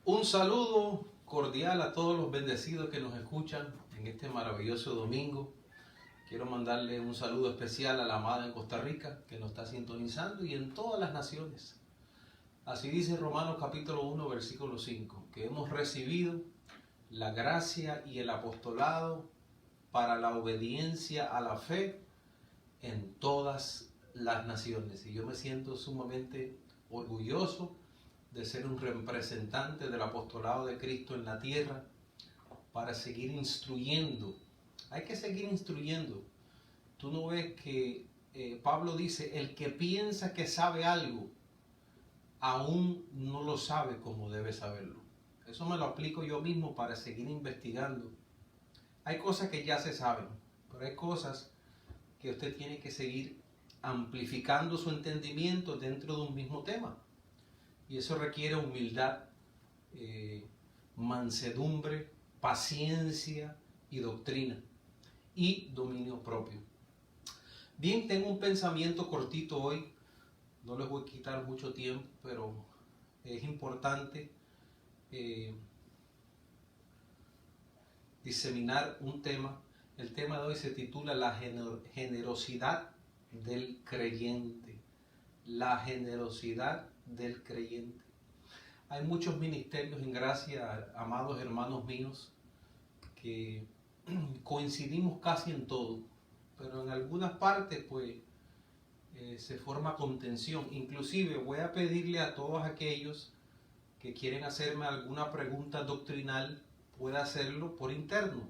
Un saludo cordial a todos los bendecidos que nos escuchan en este maravilloso domingo. Quiero mandarle un saludo especial a la amada en Costa Rica que nos está sintonizando y en todas las naciones. Así dice Romanos capítulo 1, versículo 5, que hemos recibido la gracia y el apostolado para la obediencia a la fe en todas las naciones. Y yo me siento sumamente orgulloso de ser un representante del apostolado de Cristo en la tierra para seguir instruyendo. Hay que seguir instruyendo. Tú no ves que Pablo dice, el que piensa que sabe algo, aún no lo sabe como debe saberlo. Eso me lo aplico yo mismo para seguir investigando. Hay cosas que ya se saben, pero hay cosas que usted tiene que seguir amplificando su entendimiento dentro de un mismo tema. Y eso requiere humildad, mansedumbre, paciencia y doctrina y dominio propio. Bien, tengo un pensamiento cortito hoy. No les voy a quitar mucho tiempo, pero es importante diseminar un tema. El tema de hoy se titula La generosidad del creyente. La generosidad del creyente. Hay muchos ministerios en gracia, amados hermanos míos, que coincidimos casi en todo, pero en algunas partes pues se forma contención. Inclusive voy a pedirle a todos aquellos que quieren hacerme alguna pregunta doctrinal, pueda hacerlo por interno.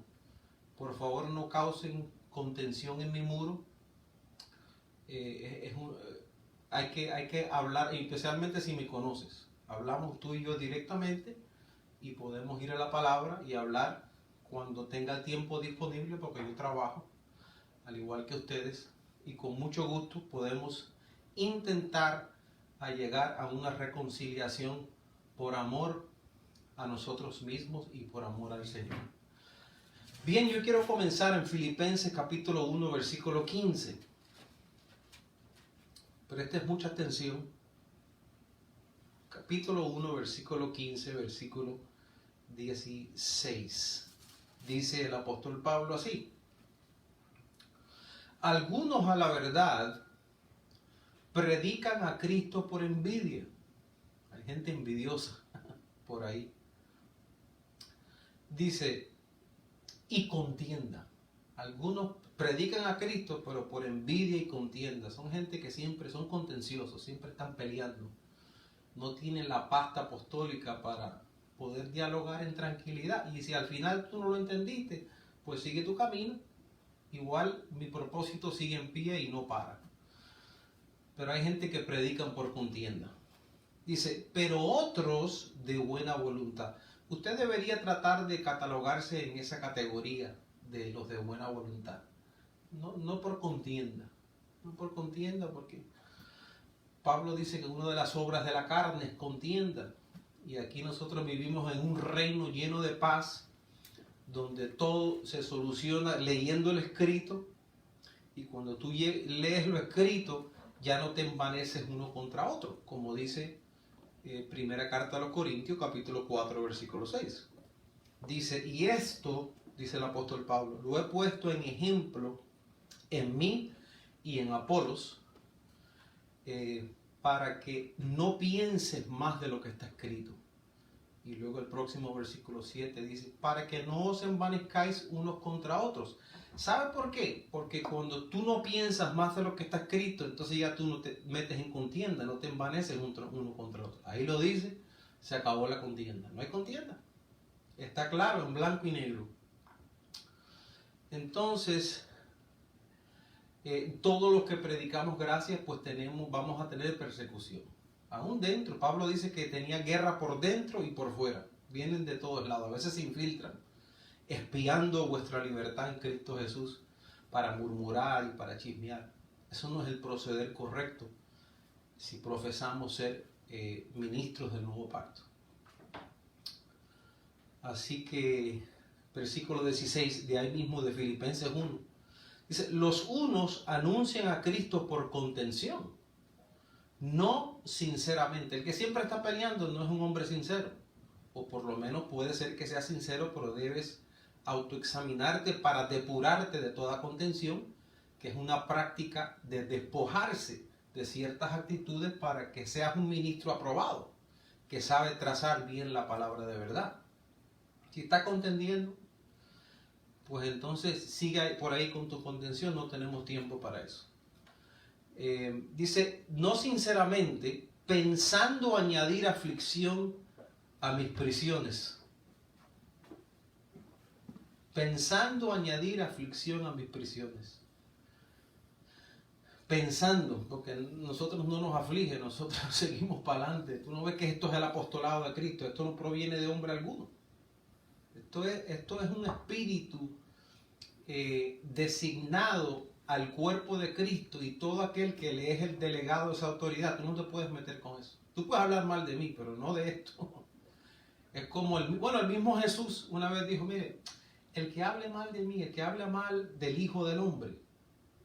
Por favor, no causen contención en mi muro. Hay que hablar, especialmente si me conoces. Hablamos tú y yo directamente y podemos ir a la palabra y hablar cuando tenga tiempo disponible, porque yo trabajo al igual que ustedes, y con mucho gusto podemos intentar llegar a una reconciliación por amor a nosotros mismos y por amor al Señor. Bien, yo quiero comenzar en Filipenses capítulo 1, versículo 15. Presten mucha atención. Capítulo 1, versículo 15, versículo 16. Dice el apóstol Pablo así: algunos a la verdad predican a Cristo por envidia. Hay gente envidiosa por ahí. Dice, y contienda. Algunos predican a Cristo, pero por envidia y contienda. Son gente que siempre son contenciosos, siempre están peleando. No tienen la pasta apostólica para poder dialogar en tranquilidad. Y si al final tú no lo entendiste, pues sigue tu camino. Igual mi propósito sigue en pie y no para. Pero hay gente que predican por contienda. Dice, pero otros de buena voluntad. Usted debería tratar de catalogarse en esa categoría de los de buena voluntad. No por contienda. No por contienda, porque Pablo dice que una de las obras de la carne es contienda. Y aquí nosotros vivimos en un reino lleno de paz, donde todo se soluciona leyendo el escrito. Y cuando tú lees lo escrito, ya no te envaneces uno contra otro, como dice primera carta a los Corintios, capítulo 4, versículo 6. Dice, y esto, dice el apóstol Pablo, lo he puesto en ejemplo en mí y en Apolos, para que no pienses más de lo que está escrito. Y luego el próximo versículo 7 dice, para que no os envanezcáis unos contra otros. ¿Sabe por qué? Porque cuando tú no piensas más de lo que está escrito, entonces ya tú no te metes en contienda, no te envaneces uno contra otro. Ahí lo dice, se acabó la contienda. No hay contienda. Está claro, en blanco y negro. Entonces, todos los que predicamos gracias, pues vamos a tener persecución. Aún dentro, Pablo dice que tenía guerra por dentro y por fuera. Vienen de todos lados, a veces se infiltran, espiando vuestra libertad en Cristo Jesús para murmurar y para chismear. Eso no es el proceder correcto si profesamos ser ministros del nuevo pacto. Así que, versículo 16, de ahí mismo de Filipenses 1, dice, los unos anuncian a Cristo por contención, no sinceramente. El que siempre está peleando no es un hombre sincero. o por lo menos puede ser que seas sincero, pero debes autoexaminarte para depurarte de toda contención, que es una práctica de despojarse de ciertas actitudes para que seas un ministro aprobado, que sabe trazar bien la palabra de verdad. Si estás contendiendo, pues entonces sigue por ahí con tu contención, no tenemos tiempo para eso. Dice, no sinceramente, pensando añadir aflicción a mis prisiones. Pensando añadir aflicción a mis prisiones. Pensando, porque nosotros no nos aflige, nosotros seguimos para adelante. Tú no ves que esto es el apostolado de Cristo, esto no proviene de hombre alguno. Esto es un espíritu designado al cuerpo de Cristo, y todo aquel que le es el delegado de esa autoridad, tú no te puedes meter con eso. Tú puedes hablar mal de mí, pero no de esto. Es como el mismo Jesús una vez dijo, mire, el que hable mal de mí, el que habla mal del Hijo del Hombre,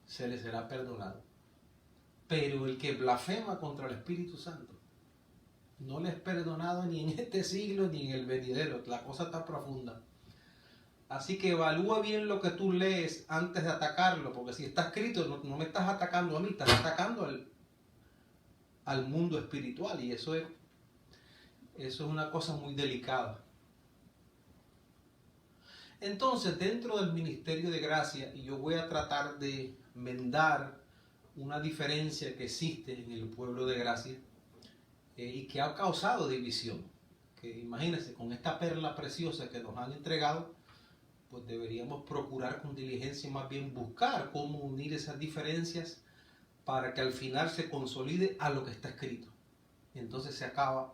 se le será perdonado. Pero el que blasfema contra el Espíritu Santo, no le es perdonado ni en este siglo ni en el venidero. La cosa está profunda. Así que evalúa bien lo que tú lees antes de atacarlo, porque si está escrito, no me estás atacando a mí, estás atacando al mundo espiritual, y eso es una cosa muy delicada. Entonces, dentro del ministerio de gracia, y yo voy a tratar de mendar una diferencia que existe en el pueblo de gracia y que ha causado división. Que imagínense, con esta perla preciosa que nos han entregado, pues deberíamos procurar con diligencia, más bien buscar cómo unir esas diferencias para que al final se consolide a lo que está escrito. Y entonces se acaba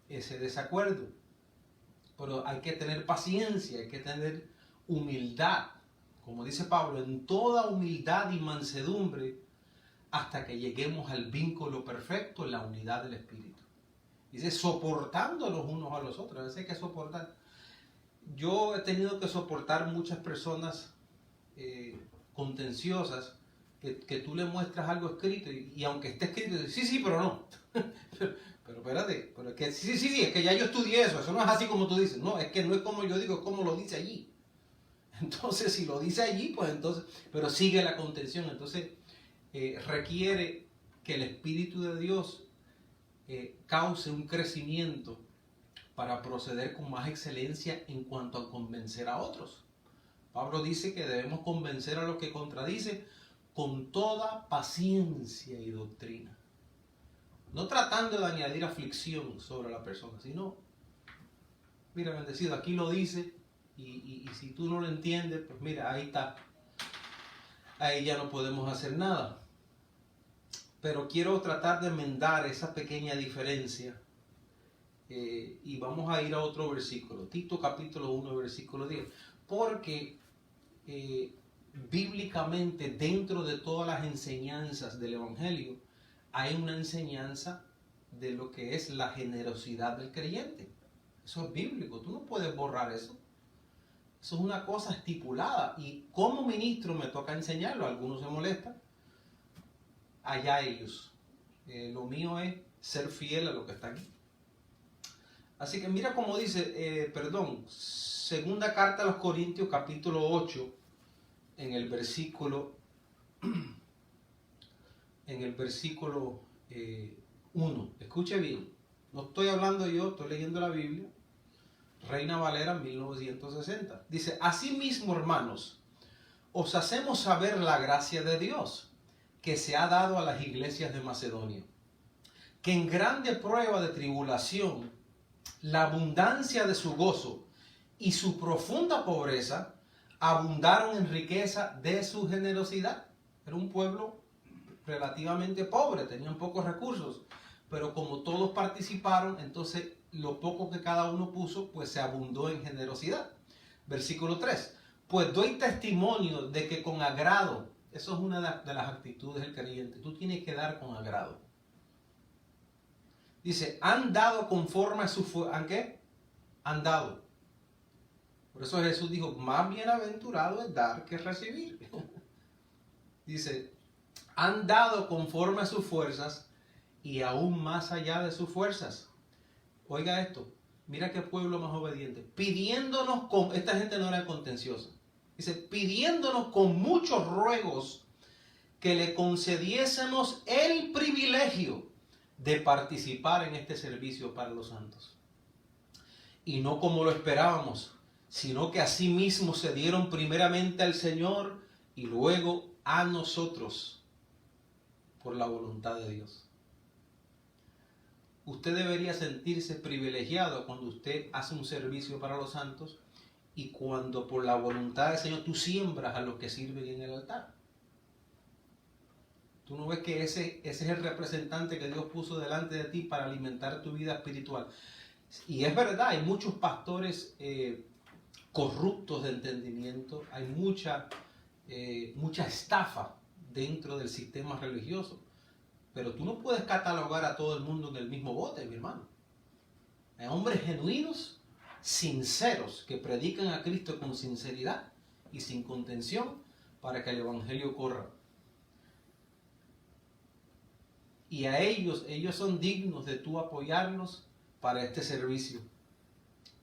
ese desacuerdo. Pero hay que tener paciencia, hay que tener humildad. Como dice Pablo, en toda humildad y mansedumbre, hasta que lleguemos al vínculo perfecto en la unidad del Espíritu. Dice, soportándonos unos a los otros. A veces hay que soportar. Yo he tenido que soportar muchas personas contenciosas que tú le muestras algo escrito y aunque esté escrito, sí, pero no. Pero espérate, pero es que sí, es que ya yo estudié eso no es así como tú dices. No, es que no es como yo digo, es como lo dice allí. Entonces, si lo dice allí, pues entonces, pero sigue la contención. Entonces, requiere que el Espíritu de Dios cause un crecimiento para proceder con más excelencia en cuanto a convencer a otros. Pablo dice que debemos convencer a los que contradicen con toda paciencia y doctrina. No tratando de añadir aflicción sobre la persona, sino, mira, bendecido, aquí lo dice, y si tú no lo entiendes, pues mira, ahí está. Ahí ya no podemos hacer nada. Pero quiero tratar de enmendar esa pequeña diferencia. Y vamos a ir a otro versículo, Tito capítulo 1, versículo 10, porque bíblicamente dentro de todas las enseñanzas del Evangelio hay una enseñanza de lo que es la generosidad del creyente. Eso es bíblico, tú no puedes borrar eso. Eso es una cosa estipulada y como ministro me toca enseñarlo. Algunos se molestan, allá ellos. Lo mío es ser fiel a lo que está aquí. Así que mira cómo dice, segunda carta a los Corintios capítulo 8, en el versículo 1. Escuche bien, no estoy hablando yo, estoy leyendo la Biblia, Reina Valera 1960. Dice, asimismo, hermanos, os hacemos saber la gracia de Dios que se ha dado a las iglesias de Macedonia, que en grande prueba de tribulación, la abundancia de su gozo y su profunda pobreza abundaron en riqueza de su generosidad. Era un pueblo relativamente pobre, tenían pocos recursos, pero como todos participaron, entonces lo poco que cada uno puso, pues se abundó en generosidad. Versículo 3. Pues doy testimonio de que con agrado, eso es una de las actitudes del creyente, tú tienes que dar con agrado. Dice, han dado conforme a su fuerza. ¿Han qué? Han dado. Por eso Jesús dijo, más bienaventurado es dar que recibir. Dice, han dado conforme a sus fuerzas y aún más allá de sus fuerzas. Oiga esto, Mira qué pueblo más obediente. Pidiéndonos con... Esta gente no era contenciosa. Dice, pidiéndonos con muchos ruegos que le concediésemos el privilegio de participar en este servicio para los santos. Y no como lo esperábamos, sino que asimismo se dieron primeramente al Señor y luego a nosotros por la voluntad de Dios. Usted debería sentirse privilegiado cuando usted hace un servicio para los santos y cuando por la voluntad del Señor tú siembras a los que sirven en el altar. Tú no ves que ese es el representante que Dios puso delante de ti para alimentar tu vida espiritual. Y es verdad, hay muchos pastores corruptos de entendimiento, hay mucha estafa dentro del sistema religioso. Pero tú no puedes catalogar a todo el mundo en el mismo bote, mi hermano. Hay hombres genuinos, sinceros, que predican a Cristo con sinceridad y sin contención para que el evangelio corra. Y a ellos son dignos de tú apoyarlos para este servicio.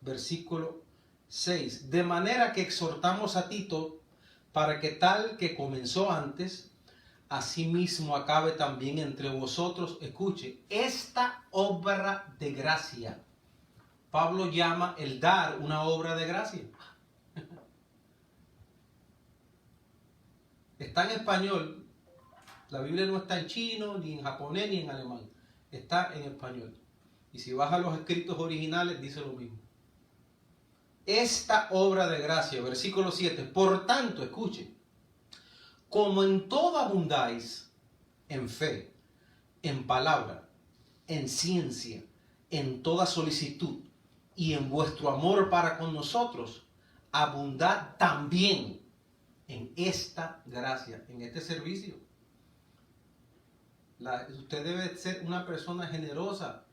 Versículo 6. De manera que exhortamos a Tito para que tal que comenzó antes, asimismo acabe también entre vosotros, escuche, esta obra de gracia. Pablo llama el dar una obra de gracia. Está en español. La Biblia no está en chino, ni en japonés, ni en alemán. Está en español. Y si vas a los escritos originales, dice lo mismo. Esta obra de gracia, versículo 7. Por tanto, escuche, como en todo abundáis en fe, en palabra, en ciencia, en toda solicitud y en vuestro amor para con nosotros, abundad también en esta gracia, en este servicio. Usted debe ser una persona generosa.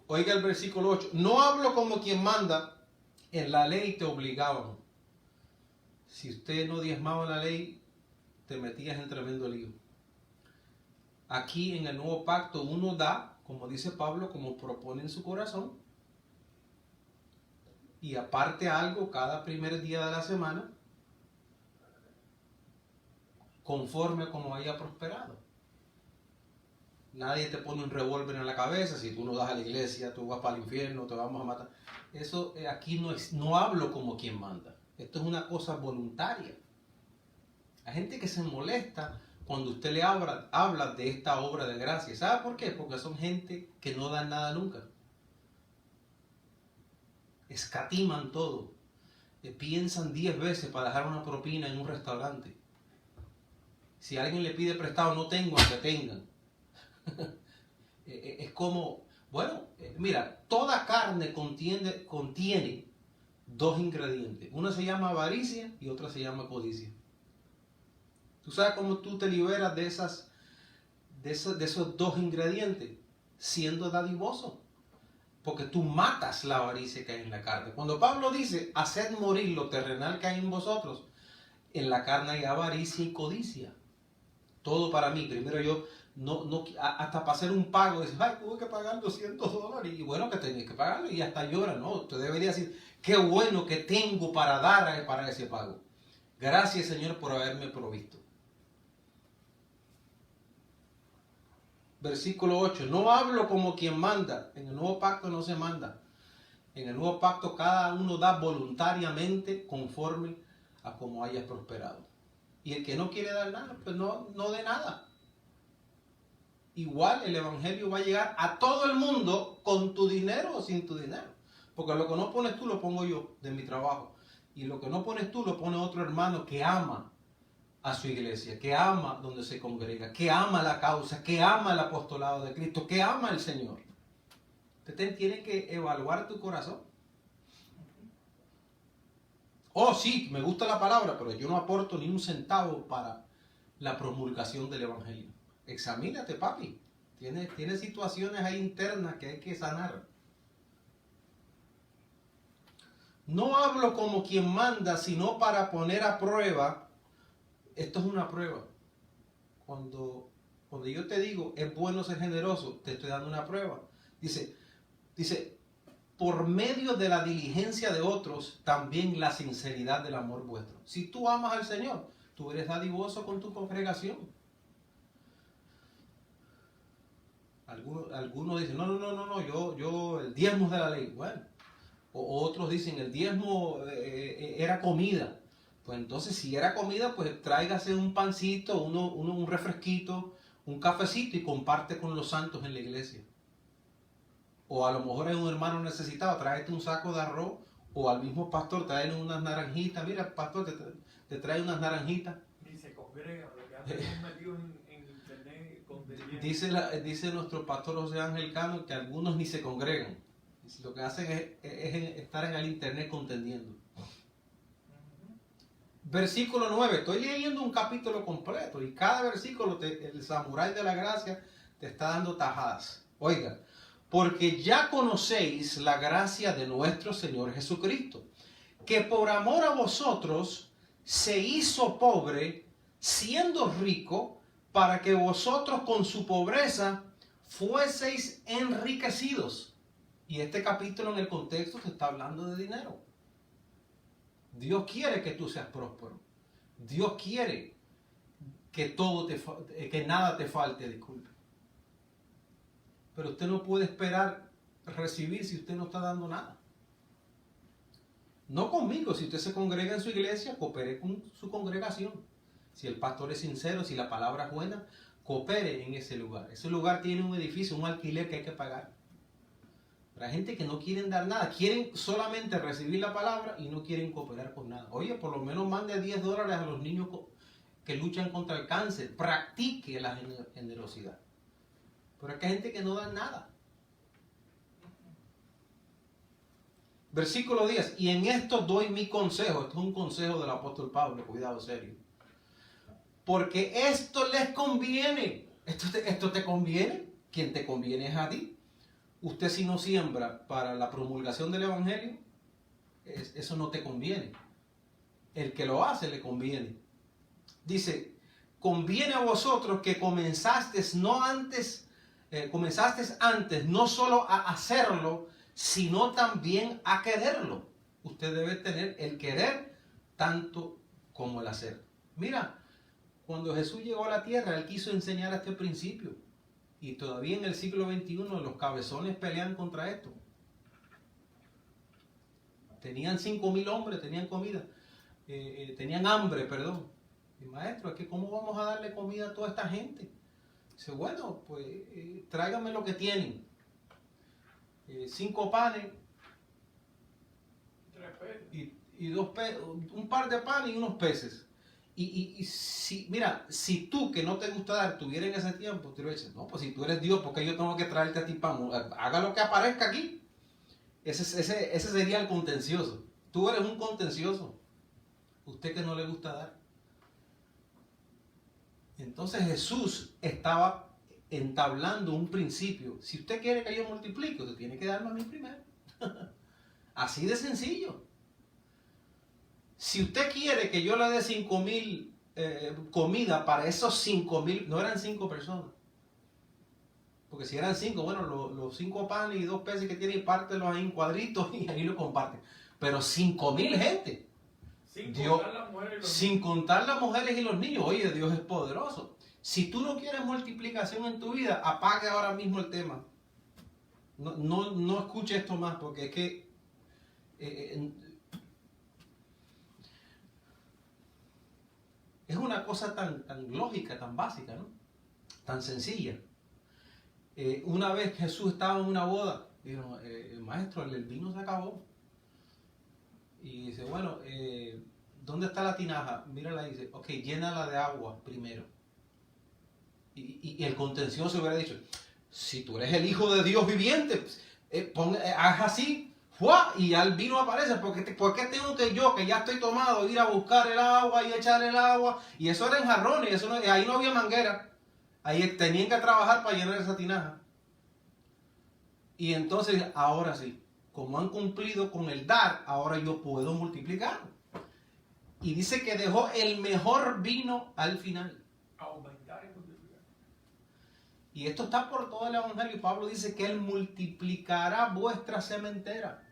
Oiga el versículo 8. No hablo como quien manda, en la ley te obligaban. Si usted no diezmaba la ley, te metías en tremendo lío. Aquí en el nuevo pacto uno da, como dice Pablo, como propone en su corazón. Y aparte algo cada primer día de la semana, conforme a como haya prosperado. Nadie te pone un revólver en la cabeza. Si tú no das a la iglesia, tú vas para el infierno, te vamos a matar. Eso aquí no hablo como quien manda. Esto es una cosa voluntaria. Hay gente que se molesta cuando usted le habla de esta obra de gracia. ¿Sabe por qué? Porque son gente que no dan nada nunca. Escatiman todo. Piensan 10 veces para dejar una propina en un restaurante. Si alguien le pide prestado, no tengo, aunque tengan. Es como, bueno, mira, toda carne contiene dos ingredientes. Una se llama avaricia y otra se llama codicia. ¿Tú sabes cómo tú te liberas de esos dos ingredientes? Siendo dadivoso. Porque tú matas la avaricia que hay en la carne. Cuando Pablo dice, haced morir lo terrenal que hay en vosotros, en la carne hay avaricia y codicia. Todo para mí. Primero yo, hasta para hacer un pago, dices, ay, tuve que pagar $200. Y bueno, que tenías que pagarlo. Y hasta llora, ¿no? Usted debería decir, qué bueno que tengo para dar para ese pago. Gracias, Señor, por haberme provisto. Versículo 8. No hablo como quien manda. En el nuevo pacto no se manda. En el nuevo pacto cada uno da voluntariamente conforme a como haya prosperado. Y el que no quiere dar nada, pues no dé nada. Igual el evangelio va a llegar a todo el mundo con tu dinero o sin tu dinero. Porque lo que no pones tú lo pongo yo de mi trabajo. Y lo que no pones tú lo pone otro hermano que ama a su iglesia, que ama donde se congrega, que ama la causa, que ama el apostolado de Cristo, que ama al Señor. Usted tiene que evaluar tu corazón. Oh, sí, me gusta la palabra, pero yo no aporto ni un centavo para la promulgación del evangelio. Examínate, papi. Tienes situaciones ahí internas que hay que sanar. No hablo como quien manda, sino para poner a prueba. Esto es una prueba. Cuando yo te digo, es bueno ser generoso, te estoy dando una prueba. Dice, Dice, por medio de la diligencia de otros, también la sinceridad del amor vuestro. Si tú amas al Señor, tú eres dadivoso con tu congregación. Algunos dicen, no, yo el diezmo es de la ley. Bueno, o otros dicen, el diezmo era comida. Pues entonces, si era comida, pues tráigase un pancito, un refresquito, un cafecito y comparte con los santos en la iglesia. O a lo mejor hay un hermano necesitado, tráete un saco de arroz, o al mismo pastor, tráele unas naranjitas. Mira, pastor, te trae unas naranjitas. Ni se congrega, porque andan metidos en internet contendiendo. Dice nuestro pastor José Ángel Cano que algunos ni se congregan. Lo que hacen es estar en el internet contendiendo. Versículo 9, estoy leyendo un capítulo completo y cada versículo el samurái de la gracia te está dando tajadas. Oiga, porque ya conocéis la gracia de nuestro Señor Jesucristo, que por amor a vosotros se hizo pobre, siendo rico, para que vosotros con su pobreza fueseis enriquecidos. Y este capítulo en el contexto te está hablando de dinero. Dios quiere que tú seas próspero. Dios quiere que que nada te falte, disculpe. Pero usted no puede esperar recibir si usted no está dando nada. No conmigo, si usted se congrega en su iglesia, coopere con su congregación. Si el pastor es sincero, si la palabra es buena, coopere en ese lugar. Ese lugar tiene un edificio, un alquiler que hay que pagar. Hay gente que no quieren dar nada, quieren solamente recibir la palabra y no quieren cooperar con nada. Oye, por lo menos mande $10 a los niños que luchan contra el cáncer. Practique la generosidad. Pero es que hay gente que no da nada. Versículo 10. Y en esto doy mi consejo. Esto es un consejo del apóstol Pablo. Cuidado, serio. Porque esto les conviene. ¿Esto te conviene? Quien te conviene es a ti. Usted si no siembra para la promulgación del evangelio, eso no te conviene. El que lo hace le conviene. Dice, conviene a vosotros que comenzasteis antes no solo a hacerlo, sino también a quererlo. Usted debe tener el querer tanto como el hacer. Mira, cuando Jesús llegó a la tierra, Él quiso enseñar este principio. Y todavía en el siglo XXI los cabezones pelean contra esto. Tenían 5,000 hombres, tenían comida. Tenían hambre, perdón. Y maestro, es que ¿cómo vamos a darle comida a toda esta gente? Dice, bueno, pues tráigame lo que tienen. 5 panes. 3 pesos. Y 2 peces, un par de panes y unos peces. Y si tú que no te gusta dar tuviera en ese tiempo, tú le dices, no, pues si tú eres Dios, ¿por qué yo tengo que traerte a ti pan? Haga lo que aparezca aquí. Ese sería el contencioso. Tú eres un contencioso. Usted que no le gusta dar. Entonces Jesús estaba entablando un principio. Si usted quiere que yo multiplique, usted tiene que darme a mí primero. Así de sencillo. Si usted quiere que yo le dé 5,000 comida para esos 5,000, no eran 5 personas. Porque si eran 5, bueno, los 5 panes y 2 peces que tienen, pártelos ahí en cuadritos y ahí lo comparten. Pero 5,000 gente. Sin contar las mujeres y los niños. Oye, Dios es poderoso. Si tú no quieres multiplicación en tu vida, apague ahora mismo el tema. No escuche esto más, porque es que es una cosa tan lógica, tan básica, ¿no? Tan sencilla. Una vez Jesús estaba en una boda, dijo, maestro, el vino se acabó. Y dice, bueno, ¿dónde está la tinaja? Mírala y dice, ok, llénala de agua primero. Y el contencioso hubiera dicho, si tú eres el Hijo de Dios viviente, haz así, ¡fua! Y ya el vino aparece. ¿Por qué tengo que yo, que ya estoy tomado, ir a buscar el agua y echar el agua? Y eso era en jarrones, ahí no había manguera. Ahí tenían que trabajar para llenar esa tinaja. Y entonces, ahora sí, como han cumplido con el dar, ahora yo puedo multiplicar. Y dice que dejó el mejor vino al final. Aumentar y multiplicar. Y esto está por todo el Evangelio. Pablo dice que Él multiplicará vuestra sementera.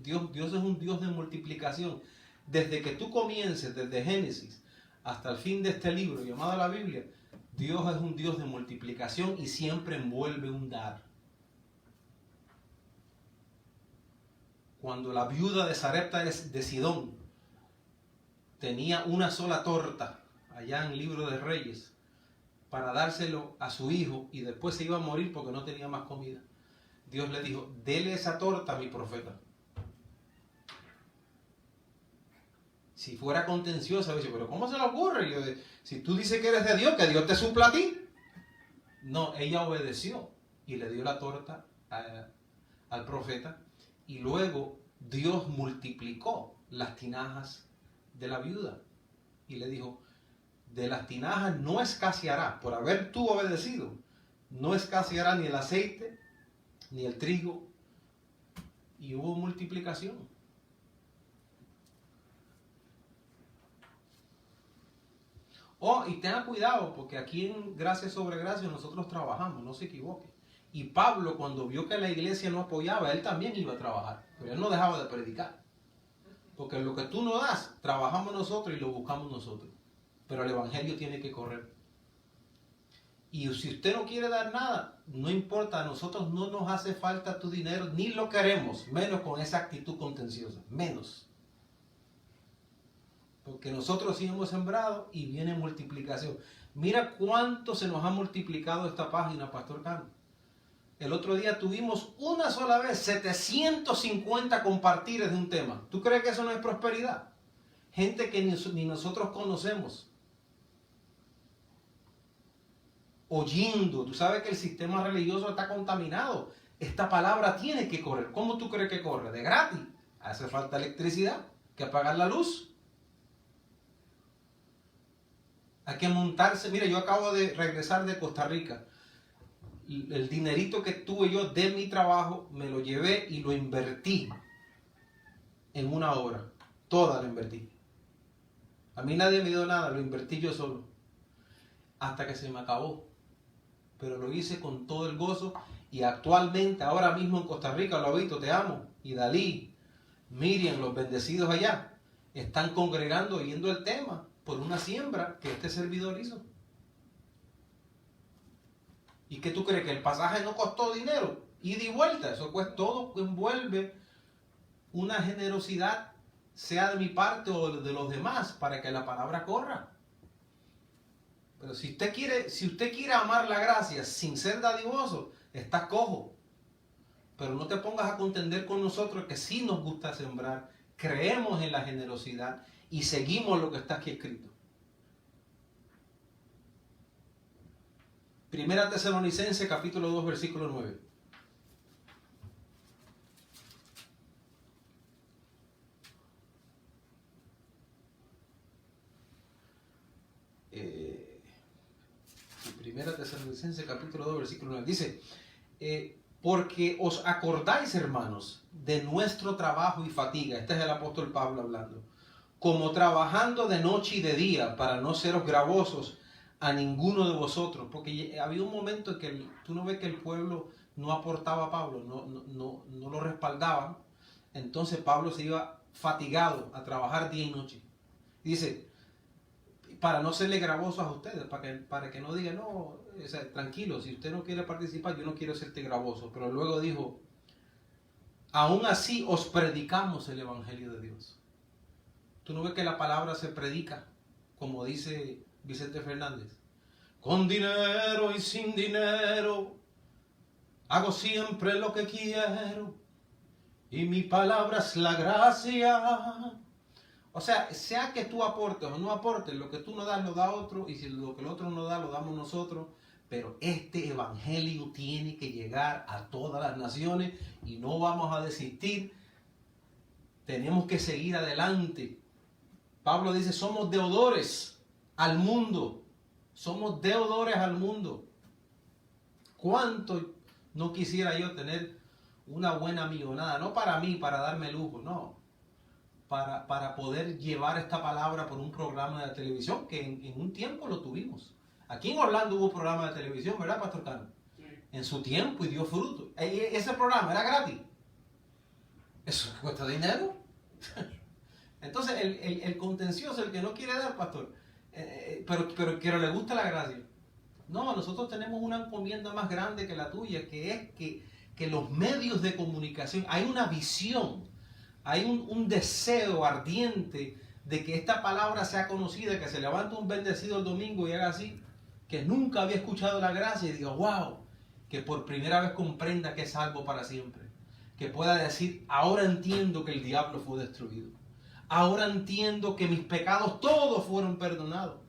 Dios es un Dios de multiplicación. Desde que tú comiences, desde Génesis hasta el fin de este libro llamado la Biblia, Dios es un Dios de multiplicación y siempre envuelve un dar. Cuando la viuda de Sarepta de Sidón tenía una sola torta allá en el libro de Reyes para dárselo a su hijo y después se iba a morir porque no tenía más comida, Dios le dijo: dele esa torta a mi profeta. Si fuera contenciosa, dice: pero ¿cómo se le ocurre? Yo, si tú dices que eres de Dios, que Dios te supla a ti. No, ella obedeció y le dio la torta al profeta. Y luego Dios multiplicó las tinajas de la viuda. Y le dijo: de las tinajas no escaseará, por haber tú obedecido, no escaseará ni el aceite, ni el trigo. Y hubo multiplicación. Oh, y tenga cuidado, porque aquí en Gracia sobre Gracia nosotros trabajamos, no se equivoque. Y Pablo, cuando vio que la iglesia no apoyaba, él también iba a trabajar, pero él no dejaba de predicar. Porque lo que tú no das, trabajamos nosotros y lo buscamos nosotros. Pero el evangelio tiene que correr. Y si usted no quiere dar nada, no importa, a nosotros no nos hace falta tu dinero, ni lo queremos, menos con esa actitud contenciosa, menos. Porque nosotros sí hemos sembrado y viene multiplicación. Mira cuánto se nos ha multiplicado esta página, Pastor Cano. El otro día tuvimos una sola vez 750 compartires de un tema. ¿Tú crees que eso no es prosperidad? Gente que ni nosotros conocemos. Oyendo. Tú sabes que el sistema religioso está contaminado. Esta palabra tiene que correr. ¿Cómo tú crees que corre? ¿De gratis? Hace falta electricidad. Hay que apagar la luz. Hay que montarse. Mira, yo acabo de regresar de Costa Rica. El dinerito que tuve yo de mi trabajo, me lo llevé y lo invertí en una obra. Toda la invertí. A mí nadie me dio nada, lo invertí yo solo. Hasta que se me acabó. Pero lo hice con todo el gozo. Y actualmente, ahora mismo en Costa Rica, Lobito, te amo. Y Dalí, Miriam, los bendecidos allá, están congregando oyendo el tema por una siembra que este servidor hizo. ¿Y qué tú crees? ¿Que el pasaje no costó dinero? Ida y vuelta. Eso pues todo envuelve una generosidad, sea de mi parte o de los demás, para que la palabra corra. Pero si usted quiere amar la gracia sin ser dadivoso, estás cojo. Pero no te pongas a contender con nosotros, que sí nos gusta sembrar, creemos en la generosidad y seguimos lo que está aquí escrito. Primera Tesalonicenses capítulo 2 versículo 9. Primera Tesalonicenses capítulo 2 versículo 9. Dice: porque os acordáis, hermanos, de nuestro trabajo y fatiga. Este es el apóstol Pablo hablando. Como trabajando de noche y de día, para no seros gravosos a ninguno de vosotros. Porque había un momento en que tú no ves que el pueblo no aportaba a Pablo, no lo respaldaban. Entonces Pablo se iba fatigado a trabajar día y noche. Dice: para no serle gravosos a ustedes, para que no digan: no, o sea, tranquilo, si usted no quiere participar, yo no quiero serte gravoso. Pero luego dijo: aún así os predicamos el evangelio de Dios. Tú no ves que la palabra se predica, como dice Vicente Fernández: con dinero y sin dinero, hago siempre lo que quiero, y mi palabra es la gracia. O sea que tú aportes o no aportes, lo que tú no das lo da otro, y si lo que el otro no da lo damos nosotros. Pero este evangelio tiene que llegar a todas las naciones y no vamos a desistir. Tenemos que seguir adelante. Pablo dice: somos deudores al mundo. Somos deudores al mundo. ¿Cuánto no quisiera yo tener una buena millonada? No para mí, para darme lujo, no. Para poder llevar esta palabra por un programa de televisión que en un tiempo lo tuvimos. Aquí en Orlando hubo programa de televisión, ¿verdad, Pastor Cano? Sí. En su tiempo y dio fruto. Ese programa era gratis. Eso cuesta dinero. Entonces, el contencioso, el que no quiere dar, pastor, pero que le gusta la gracia. No, nosotros tenemos una encomienda más grande que la tuya, que es que los medios de comunicación, hay una visión, hay un deseo ardiente de que esta palabra sea conocida, que se levante un bendecido el domingo y haga así, que nunca había escuchado la gracia y diga, wow, que por primera vez comprenda que es salvo para siempre. Que pueda decir, ahora entiendo que el diablo fue destruido. Ahora entiendo que mis pecados todos fueron perdonados.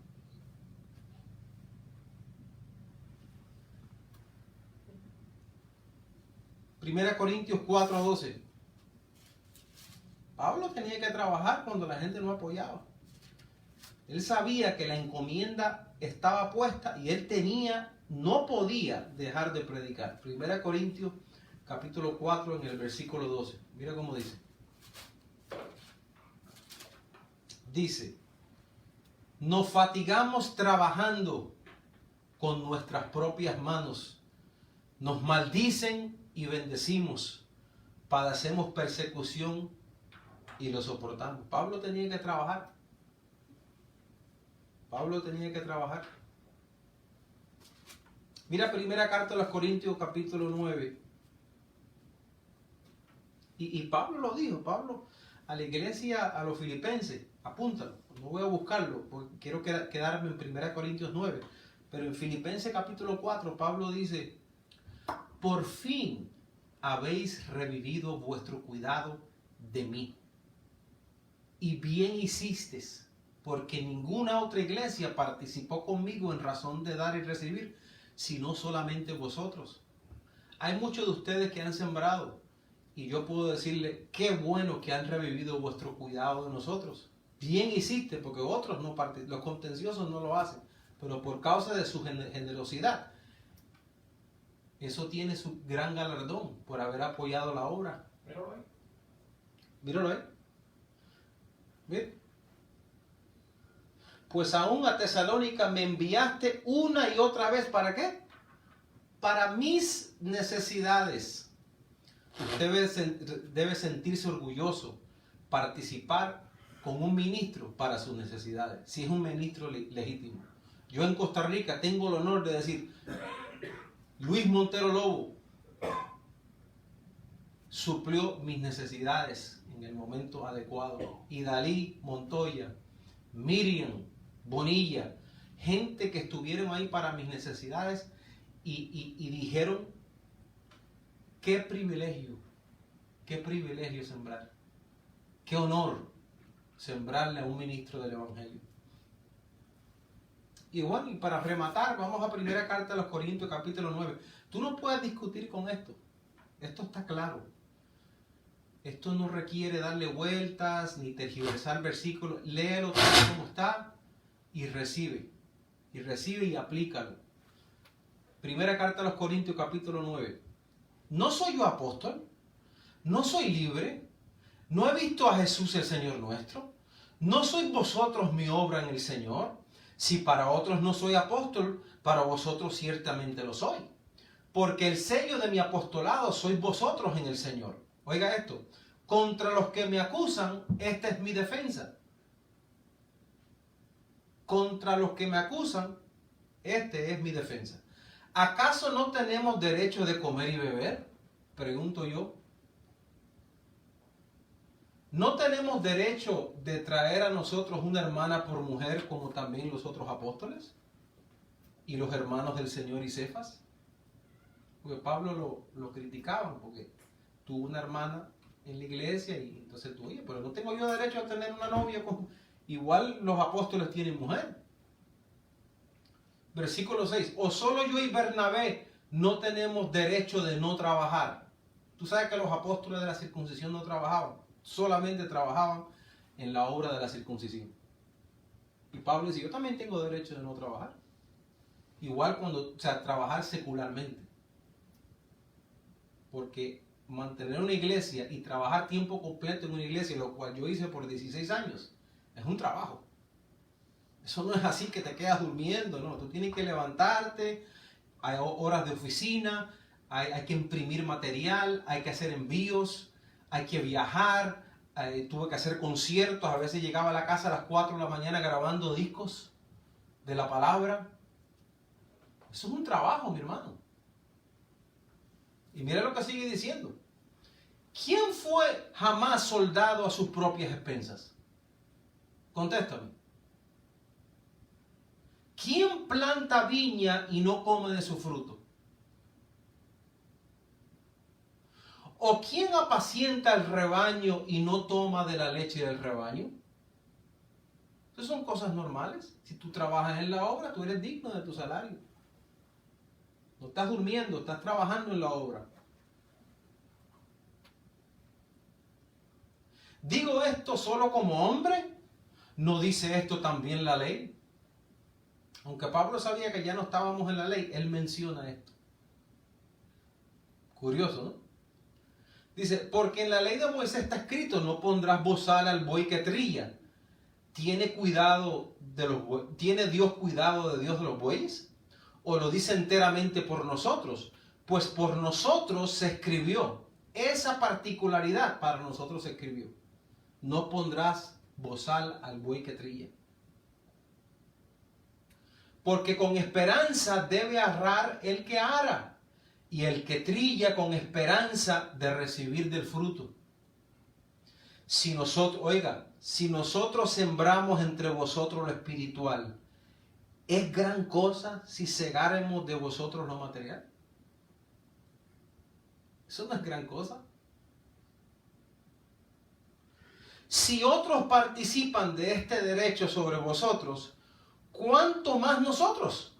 Primera Corintios 4:12. Pablo tenía que trabajar cuando la gente no apoyaba. Él sabía que la encomienda estaba puesta y él no podía dejar de predicar. Primera Corintios capítulo 4 en el versículo 12. Mira cómo dice. Dice, nos fatigamos trabajando con nuestras propias manos. Nos maldicen y bendecimos. Padecemos persecución y lo soportamos. Pablo tenía que trabajar. Pablo tenía que trabajar. Mira primera carta a los Corintios capítulo 9. Y Pablo lo dijo, Pablo a la iglesia, a los filipenses, apúntalo, no voy a buscarlo, porque quiero quedarme en 1 Corintios 9, pero en Filipenses capítulo 4, Pablo dice, por fin habéis revivido vuestro cuidado de mí, y bien hicisteis, porque ninguna otra iglesia participó conmigo en razón de dar y recibir, sino solamente vosotros. Hay muchos de ustedes que han sembrado, y yo puedo decirle, qué bueno que han revivido vuestro cuidado de nosotros. Bien hiciste, porque otros no participan, los contenciosos no lo hacen, pero por causa de su generosidad, eso tiene su gran galardón por haber apoyado la obra. Míralo ahí. Míralo ahí. ¿Ven? Pues aún a Tesalónica me enviaste una y otra vez, ¿para qué? Para mis necesidades. Usted debe sentirse orgulloso, participar con un ministro para sus necesidades, si es un ministro legítimo. Yo en Costa Rica tengo el honor de decir, Luis Montero Lobo suplió mis necesidades en el momento adecuado. Y Dalí Montoya, Miriam Bonilla, gente que estuvieron ahí para mis necesidades y dijeron, qué privilegio sembrar, qué honor sembrarle a un ministro del Evangelio. Y bueno, y para rematar, vamos a primera carta a los Corintios capítulo 9. Tú no puedes discutir con esto. Esto está claro. Esto no requiere darle vueltas ni tergiversar versículos. Léelo tal como está y recibe. Y recibe y aplícalo. Primera carta a los Corintios capítulo 9. ¿No soy yo apóstol? ¿No soy libre? ¿No he visto a Jesús el Señor nuestro? ¿No sois vosotros mi obra en el Señor? Si para otros no soy apóstol, para vosotros ciertamente lo soy. Porque el sello de mi apostolado sois vosotros en el Señor. Oiga esto. Contra los que me acusan, esta es mi defensa. Contra los que me acusan, este es mi defensa. ¿Acaso no tenemos derecho de comer y beber? Pregunto yo. ¿No tenemos derecho de traer a nosotros una hermana por mujer como también los otros apóstoles? ¿Y los hermanos del Señor y Cefas? Porque Pablo lo criticaban porque tuvo una hermana en la iglesia y entonces tú, oye, pero no tengo yo derecho a tener una novia con... Igual los apóstoles tienen mujer. Versículo 6. ¿O solo yo y Bernabé no tenemos derecho de no trabajar? Tú sabes que los apóstoles de la circuncisión no trabajaban. Solamente trabajaban en la obra de la circuncisión. Y Pablo dice, yo también tengo derecho de no trabajar. Igual cuando, o sea, trabajar secularmente. Porque mantener una iglesia y trabajar tiempo completo en una iglesia, lo cual yo hice por 16 años, es un trabajo. Eso no es así que te quedas durmiendo, no. Tú tienes que levantarte, hay horas de oficina, hay que imprimir material, hay que hacer envíos, hay que viajar, tuve que hacer conciertos, a veces llegaba a la casa a las 4 de la mañana grabando discos de la palabra. Eso es un trabajo, mi hermano. Y mira lo que sigue diciendo. ¿Quién fue jamás soldado a sus propias expensas? Contéstame. ¿Quién planta viña y no come de su fruto? ¿O quién apacienta el rebaño y no toma de la leche del rebaño? Esas son cosas normales. Si tú trabajas en la obra, tú eres digno de tu salario. No estás durmiendo, estás trabajando en la obra. ¿Digo esto solo como hombre? ¿No dice esto también la ley? Aunque Pablo sabía que ya no estábamos en la ley, él menciona esto. Curioso, ¿no? Dice, porque en la ley de Moisés está escrito, no pondrás bozal al buey que trilla. ¿Tiene Dios cuidado de Dios de los bueyes? ¿O lo dice enteramente por nosotros? Pues por nosotros se escribió. Esa particularidad para nosotros se escribió. No pondrás bozal al buey que trilla. Porque con esperanza debe arrar el que ara, y el que trilla con esperanza de recibir del fruto. Si nosotros sembramos entre vosotros lo espiritual, ¿es gran cosa si segáremos de vosotros lo material? Eso no es gran cosa. Si otros participan de este derecho sobre vosotros, ¿cuánto más nosotros?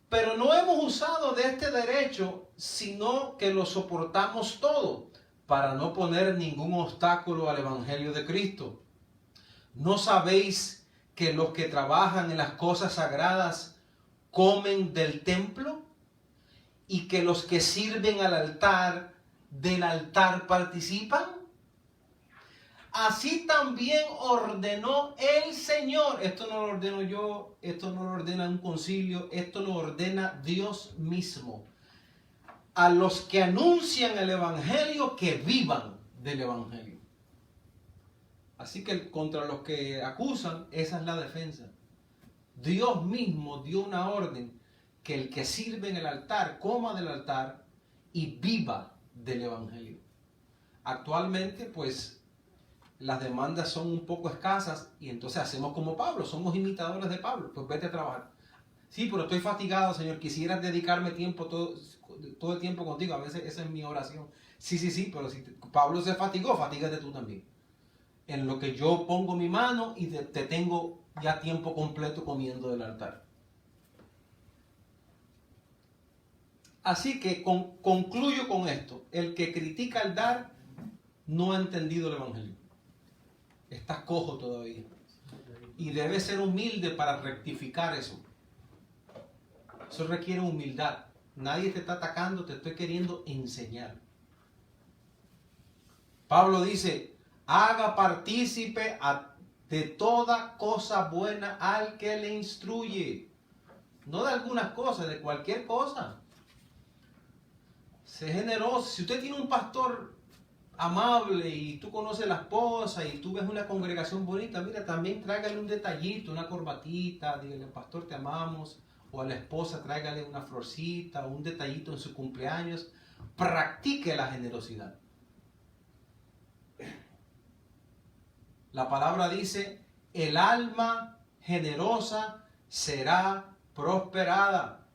Pero no hemos usado de este derecho, sino que lo soportamos todo, para no poner ningún obstáculo al Evangelio de Cristo. ¿No sabéis que los que trabajan en las cosas sagradas comen del templo? ¿Y que los que sirven al altar, del altar participan? Así también ordenó el Señor. Esto no lo ordeno yo, esto no lo ordena un concilio, esto lo ordena Dios mismo. A los que anuncian el Evangelio, que vivan del Evangelio. Así que contra los que acusan, esa es la defensa. Dios mismo dio una orden que el que sirve en el altar, coma del altar y viva del Evangelio. Actualmente, pues, las demandas son un poco escasas y entonces hacemos como Pablo, somos imitadores de Pablo, pues vete a trabajar. Sí, pero estoy fatigado, Señor, quisiera dedicarme tiempo, todo el tiempo contigo, a veces esa es mi oración. Sí, pero si Pablo se fatigó, fatígate tú también. En lo que yo pongo mi mano y te tengo ya tiempo completo comiendo del altar. Así que concluyo con esto, el que critica el dar no ha entendido el Evangelio. Estás cojo todavía. Y debes ser humilde para rectificar eso. Eso requiere humildad. Nadie te está atacando, te estoy queriendo enseñar. Pablo dice, haga partícipe de toda cosa buena al que le instruye. No de algunas cosas, de cualquier cosa. Sé generoso. Si usted tiene un pastor amable y tú conoces la esposa y tú ves una congregación bonita, mira, también tráigale un detallito, una corbatita, dígale, pastor, te amamos, o a la esposa tráigale una florcita, o un detallito en su cumpleaños. Practique la generosidad. La palabra dice, el alma generosa será prosperada.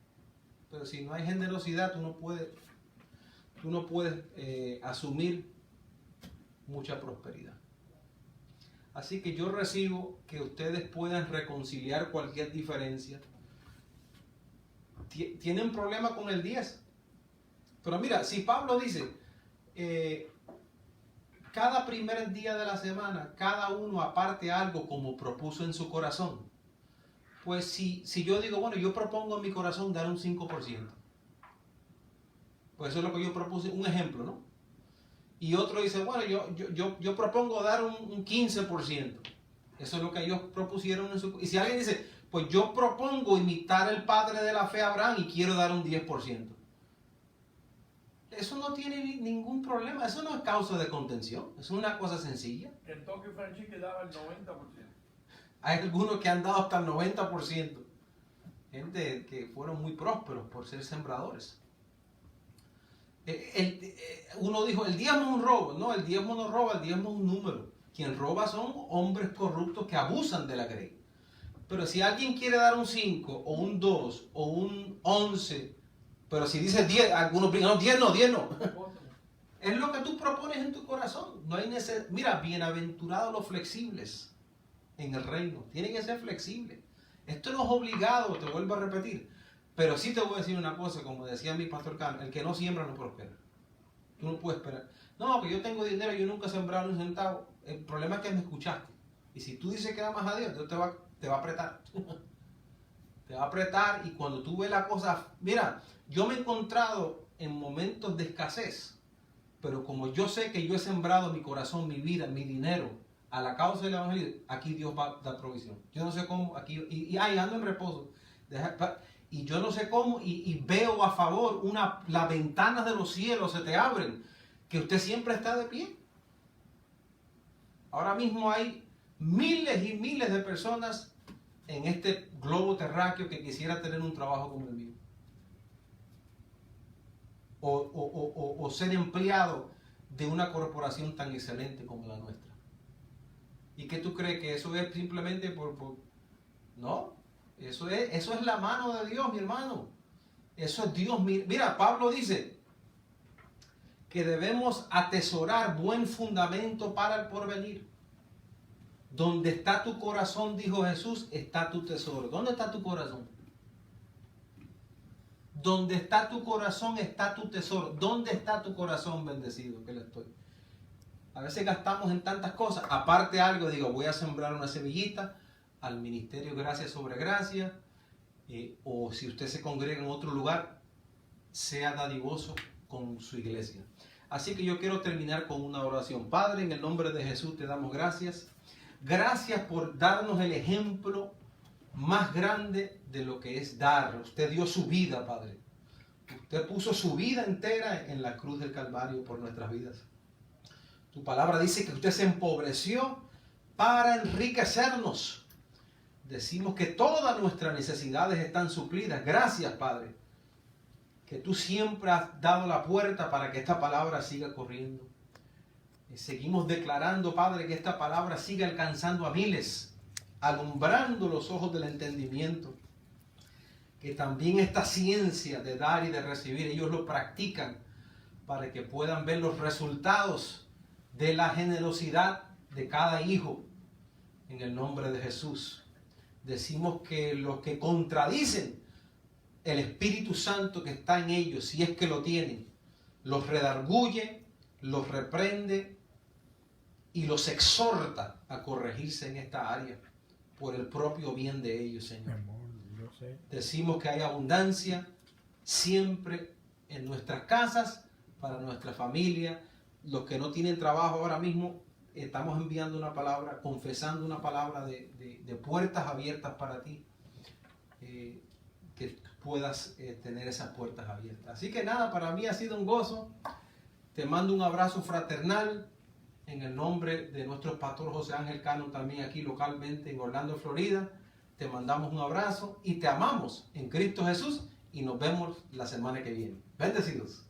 Pero si no hay generosidad, tú no puedes asumir mucha prosperidad. Así que yo recibo que ustedes puedan reconciliar cualquier diferencia. Tienen problema con el 10. Pero mira, si Pablo dice, cada primer día de la semana, cada uno aparte algo como propuso en su corazón. Pues si yo digo, bueno, yo propongo en mi corazón dar un 5%. Pues eso es lo que yo propuse, un ejemplo, ¿no? Y otro dice, bueno, yo propongo dar un 15%. Eso es lo que ellos propusieron en su... Y si alguien dice, pues yo propongo imitar al padre de la fe Abraham y quiero dar un 10%. Eso no tiene ningún problema, eso no es causa de contención, es una cosa sencilla. Kentucky Fried Chicken daba el 90%. Hay algunos que han dado hasta el 90%. Gente que fueron muy prósperos por ser sembradores. Uno dijo, el diezmo es un robo. No, el diezmo no roba, el diezmo es un número. Quien roba son hombres corruptos que abusan de la grey. Pero si alguien quiere dar un 5 o un 2 o un 11, pero si dice 10, algunos brincan, no, 10 no, 10 no. Es lo que tú propones en tu corazón. No hay necesidad. Mira, bienaventurados los flexibles en el reino. Tienen que ser flexibles. Esto no es obligado, te vuelvo a repetir. Pero sí te voy a decir una cosa, como decía mi pastor Carlos, el que no siembra no prospera. Tú no puedes esperar. No, que yo tengo dinero, yo nunca he sembrado un centavo. El problema es que me escuchaste. Y si tú dices que amas a Dios, Dios te va a apretar. Te va a apretar y cuando tú ves la cosa... Mira, yo me he encontrado en momentos de escasez, pero como yo sé que yo he sembrado mi corazón, mi vida, mi dinero a la causa del evangelio, aquí Dios va a dar provisión. Yo no sé cómo, aquí, y ando en reposo. Y yo no sé cómo, y veo a favor, las ventanas de los cielos se te abren, que usted siempre está de pie. Ahora mismo hay miles y miles de personas en este globo terráqueo que quisiera tener un trabajo como el mío. O ser empleado de una corporación tan excelente como la nuestra. ¿Y qué tú crees? ¿Que eso es simplemente por... No, eso es la mano de Dios, mi hermano. Eso es Dios. Mira, Pablo dice que debemos atesorar buen fundamento para el porvenir. Donde está tu corazón, dijo Jesús, está tu tesoro. ¿Dónde está tu corazón? Donde está tu corazón está tu tesoro. ¿Dónde está tu corazón bendecido? Que le estoy. A veces gastamos en tantas cosas. Aparte algo, digo, voy a sembrar una semillita al ministerio Gracia sobre Gracia. O si usted se congrega en otro lugar, sea dadivoso con su iglesia. Así que yo quiero terminar con una oración. Padre, en el nombre de Jesús te damos gracias. Gracias por darnos el ejemplo más grande de lo que es dar. Usted dio su vida, Padre. Usted puso su vida entera en la cruz del Calvario por nuestras vidas. Tu palabra dice que usted se empobreció para enriquecernos. Decimos que todas nuestras necesidades están suplidas. Gracias, Padre, que tú siempre has dado la puerta para que esta palabra siga corriendo. Y seguimos declarando, Padre, que esta palabra siga alcanzando a miles, alumbrando los ojos del entendimiento. Que también esta ciencia de dar y de recibir, ellos lo practican para que puedan ver los resultados de la generosidad de cada hijo. En el nombre de Jesús. Decimos que los que contradicen el Espíritu Santo que está en ellos, si es que lo tienen, los redarguye, los reprende y los exhorta a corregirse en esta área por el propio bien de ellos, Señor. Decimos que hay abundancia siempre en nuestras casas, para nuestra familia. Los que no tienen trabajo ahora mismo, estamos enviando una palabra, confesando una palabra de puertas abiertas para ti. Que puedas tener esas puertas abiertas. Así que nada, para mí ha sido un gozo. Te mando un abrazo fraternal en el nombre de nuestro pastor José Ángel Cano, también aquí localmente en Orlando, Florida. Te mandamos un abrazo y te amamos en Cristo Jesús y nos vemos la semana que viene. Bendecidos.